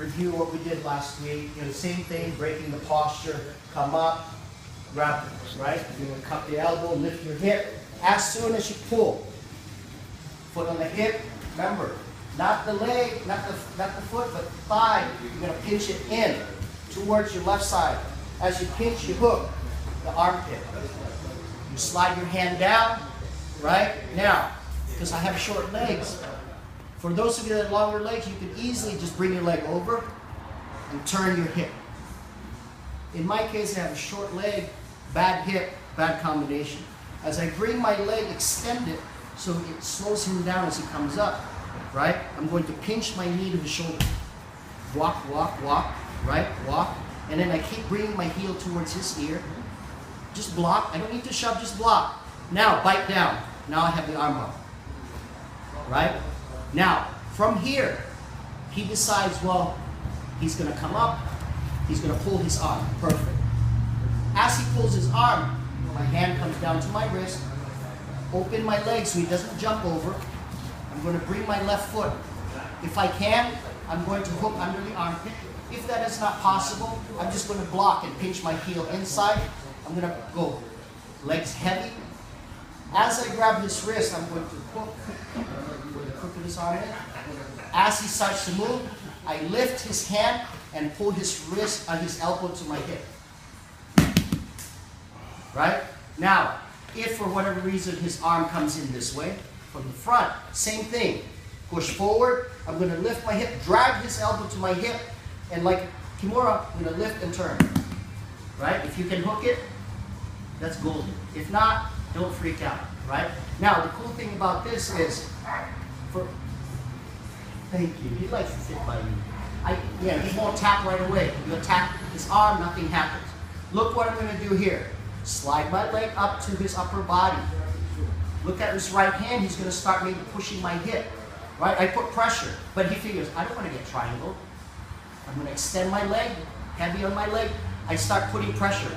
review what we did last week. You know, same thing, breaking the posture, come up, grab it, right? You're going to cup the elbow, lift your hip. As soon as you pull, foot on the hip, remember, not the leg, not the foot, but the thigh. You're going to pinch it in towards your left side. As you pinch, you hook the armpit. You slide your hand down, right? Now, because I have short legs, for those of you that have longer legs, you can easily just bring your leg over and turn your hip. In my case, I have a short leg, bad hip, bad combination. As I bring my leg extended, so it slows him down as he comes up, right? I'm going to pinch my knee to the shoulder. Walk, walk, walk, right? Walk. And then I keep bringing my heel towards his ear. Just block. I don't need to shove, just block. Now, bite down. Now I have the arm up. Right? Now, from here, he decides, well, he's going to come up. He's going to pull his arm. Perfect. As he pulls his arm, my hand comes down to my wrist. Open my leg so he doesn't jump over. I'm going to bring my left foot. If I can, I'm going to hook under the armpit. If that is not possible, I'm just going to block and pinch my heel inside. I'm going to go legs heavy. As I grab his wrist, I'm going to hook the crook of his arm in. As he starts to move, I lift his hand and pull his wrist, his elbow to my hip. Right? Now, if for whatever reason his arm comes in this way, from the front, same thing. Push forward, I'm going to lift my hip, drag his elbow to my hip, and like Kimura, I'm going to lift and turn. Right? If you can hook it, that's golden. If not, don't freak out. Right? Now, the cool thing about this is, thank you, he likes to sit by you. Yeah, he won't tap right away. You attack his arm, nothing happens. Look what I'm going to do here. Slide my leg up to his upper body. Look at his right hand, he's going to start maybe pushing my hip. Right? I put pressure, but he figures, I don't want to get triangle. I'm going to extend my leg, heavy on my leg. I start putting pressure.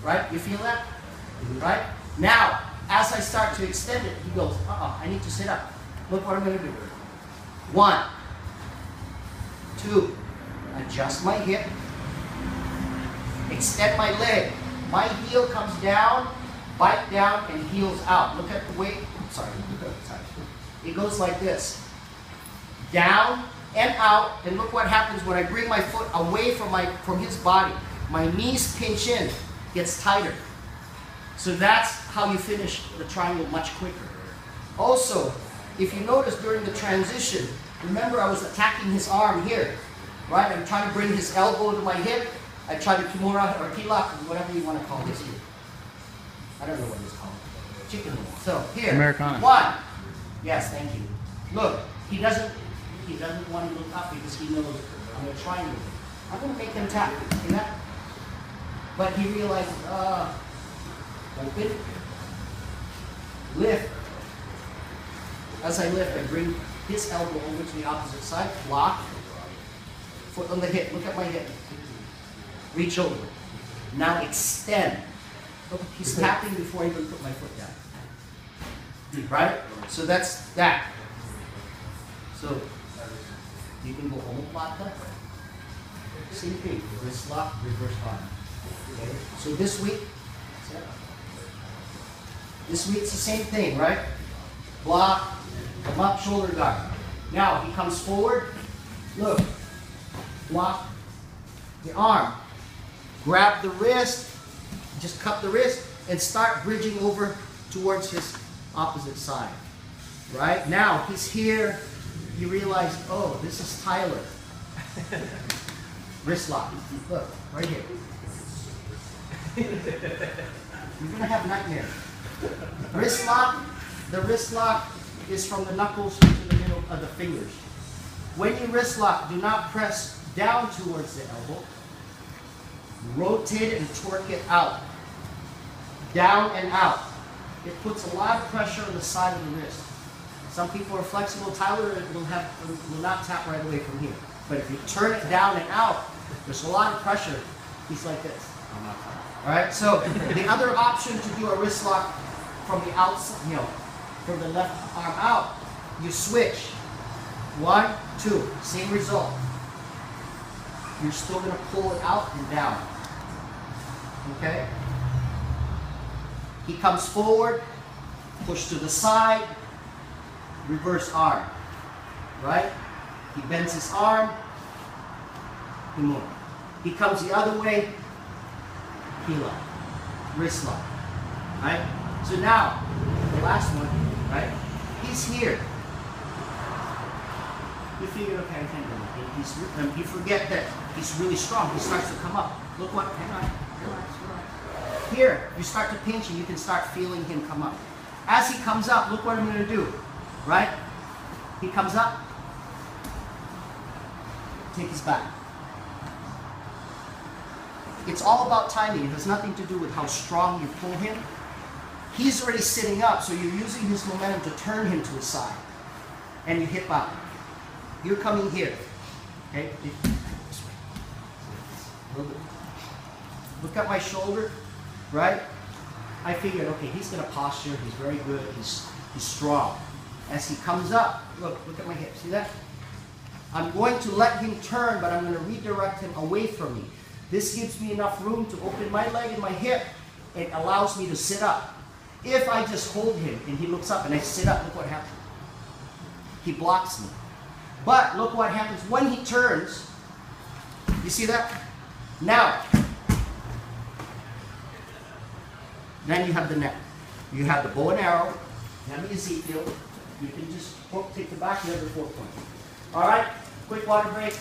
Right? You feel that? Right? Now, as I start to extend it, he goes, I need to sit up. Look what I'm going to do. 1, 2, adjust my hip, extend my leg. My heel comes down, bite down, and heels out. Look at the way, sorry. It goes like this. Down and out, and look what happens when I bring my foot away from his body. My knees pinch in, gets tighter. So that's how you finish the triangle much quicker. Also, if you notice during the transition, remember I was attacking his arm here, right? I'm trying to bring his elbow to my hip. I try to kimura or pilak, whatever you want to call this here. I don't know what it's called. Chicken wing. So here, Americana. 1. Yes, thank you. Look, he doesn't want to look up because he knows I'm going to try and I'm going to make him tap. See that? But he realizes, open, lift. As I lift, I bring his elbow over to the opposite side, block, foot on the hip. Look at my hip. Reach over. Now extend. Look, he's tapping before I even put my foot down. Right? So that's that. So you can go omoplata. Same thing. Wrist lock, reverse arm. Okay? So this week, it's the same thing, right? Block, come up, shoulder guard. Now he comes forward. Look. Block the arm. Grab the wrist, just cup the wrist, and start bridging over towards his opposite side. Right? Now, he's here, you realize, oh, this is Tyler. Wrist lock. Look, right here. You're going to have nightmares. Wrist lock, the wrist lock is from the knuckles to the middle of the fingers. When you wrist lock, do not press down towards the elbow. Rotate it and torque it out. Down and out. It puts a lot of pressure on the side of the wrist. Some people are flexible. Tyler will not tap right away from here. But if you turn it down and out, there's a lot of pressure. He's like this. All right. So the other option to do a wrist lock from the outside, from the left arm out, you switch. 1, 2. Same result. you're still going to pull it out and down. Okay? He comes forward, push to the side, reverse arm. Right? He bends his arm, he moves. He comes the other way, heel up, wrist lock. Right? So now, the last one, right? He's here. You figure, okay, I can't do it. You forget that he's really strong. He starts to come up. Look what, hang on, relax. Here, you start to pinch and you can start feeling him come up. As he comes up, look what I'm going to do, right? He comes up, take his back. It's all about timing. It has nothing to do with how strong you pull him. He's already sitting up, so you're using his momentum to turn him to his side. And you hip out. You're coming here. Okay? Look at my shoulder, right? I figured, okay, he's going to posture. He's very good. He's strong. As he comes up, look at my hip. See that? I'm going to let him turn, but I'm going to redirect him away from me. This gives me enough room to open my leg and my hip. It allows me to sit up. If I just hold him and he looks up and I sit up, look what happens. He blocks me. But look what happens when he turns. You see that? Now, then you have the neck. You have the bow and arrow. You have the Ezekiel. You can just take the back of the 4 point. All right, quick water break.